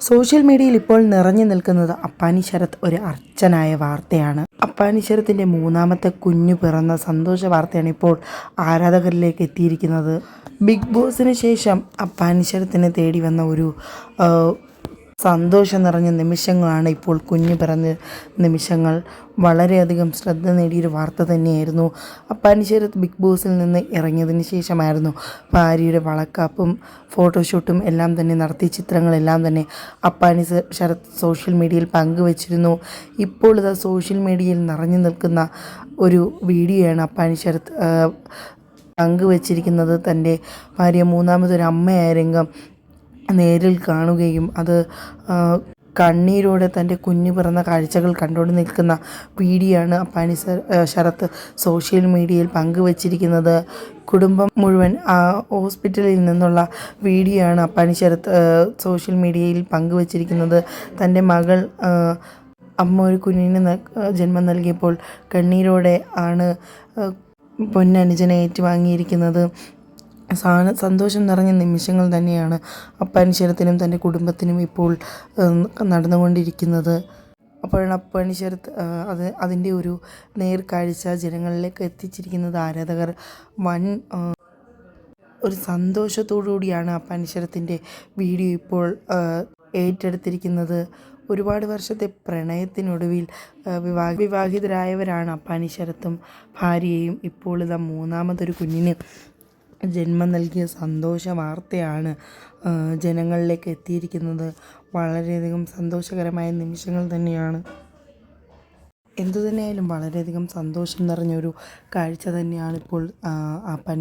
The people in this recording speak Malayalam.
സോഷ്യൽ മീഡിയയിൽ ഇപ്പോൾ നിറഞ്ഞു നിൽക്കുന്നത് അപ്പാനി ശരത് ഒരു അർച്ചനായ വാർത്തയാണ്. അപ്പാനി ശരത്തിൻ്റെ മൂന്നാമത്തെ കുഞ്ഞു പിറന്ന സന്തോഷ വാർത്തയാണ് ഇപ്പോൾ ആരാധകരിലേക്ക് എത്തിയിരിക്കുന്നത്. ബിഗ് ബോസിന് ശേഷം അപ്പാനി ശരത്തിനെ തേടി വന്ന ഒരു സന്തോഷം നിറഞ്ഞ നിമിഷങ്ങളാണ് ഇപ്പോൾ കുഞ്ഞു പിറന്ന നിമിഷങ്ങൾ. വളരെയധികം ശ്രദ്ധ നേടിയൊരു വാർത്ത തന്നെയായിരുന്നു. അപ്പാനി ശരത് ബിഗ് ബോസിൽ നിന്ന് ഇറങ്ങിയതിന് ശേഷമായിരുന്നു ഭാര്യയുടെ വളക്കാപ്പും ഫോട്ടോഷൂട്ടും എല്ലാം തന്നെ നടത്തിയ ചിത്രങ്ങളെല്ലാം തന്നെ അപ്പാനി ശരത് സോഷ്യൽ മീഡിയയിൽ പങ്കുവച്ചിരുന്നു. ഇപ്പോൾ ഇത് സോഷ്യൽ മീഡിയയിൽ നിറഞ്ഞു നിൽക്കുന്ന ഒരു വീഡിയോയാണ് അപ്പാനി ശരത് പങ്കുവച്ചിരിക്കുന്നത്. തൻ്റെ ഭാര്യ മൂന്നാമതൊരു അമ്മയായ രംഗം നേരിൽ കാണുകയും അത് കണ്ണീരോടെ തൻ്റെ കുഞ്ഞു പിറന്ന കാഴ്ചകൾ കണ്ടുകൊണ്ട് നിൽക്കുന്ന വീഡിയോ ആണ് അപ്പാനി ശരത് സോഷ്യൽ മീഡിയയിൽ പങ്കുവച്ചിരിക്കുന്നത്. കുടുംബം മുഴുവൻ ഹോസ്പിറ്റലിൽ നിന്നുള്ള വീഡിയോ ആണ് അപ്പാനി ശരത് സോഷ്യൽ മീഡിയയിൽ പങ്കുവച്ചിരിക്കുന്നത്. തൻ്റെ മകൾ അമ്മ ഒരു കുഞ്ഞിന് ജന്മം നൽകിയപ്പോൾ കണ്ണീരോടെ ആണ് പൊന്നനുജനെ ഏറ്റുവാങ്ങിയിരിക്കുന്നത്. സന്തോഷം നിറഞ്ഞ നിമിഷങ്ങൾ തന്നെയാണ് അപ്പാനി ശരത്തിനും തൻ്റെ കുടുംബത്തിനും ഇപ്പോൾ നടന്നുകൊണ്ടിരിക്കുന്നത്. അപ്പോഴാണ് അപ്പാനി ശരത് അതിൻ്റെ ഒരു നേർക്കാഴ്ച ജനങ്ങളിലേക്ക് എത്തിച്ചിരിക്കുന്നത്. ആരാധകർ വൻ ഒരു സന്തോഷത്തോടു കൂടിയാണ് അപ്പാനി ശരത്തിൻ്റെ വീഡിയോ ഇപ്പോൾ ഏറ്റെടുത്തിരിക്കുന്നത്. ഒരുപാട് വർഷത്തെ പ്രണയത്തിനൊടുവിൽ വിവാഹിതരായവരാണ് അപ്പാനി ശരത്തും ഭാര്യയും. ഇപ്പോൾ ഇതാ മൂന്നാമതൊരു കുഞ്ഞിന് ജന്മം നൽകിയ സന്തോഷ വാർത്തയാണ് ജനങ്ങളിലേക്ക് എത്തിയിരിക്കുന്നത്. വളരെയധികം സന്തോഷകരമായ നിമിഷങ്ങൾ തന്നെയാണ്. എന്തുതന്നെയായാലും വളരെയധികം സന്തോഷം നിറഞ്ഞൊരു കാഴ്ച തന്നെയാണ് ഇപ്പോൾ അപ്പാനി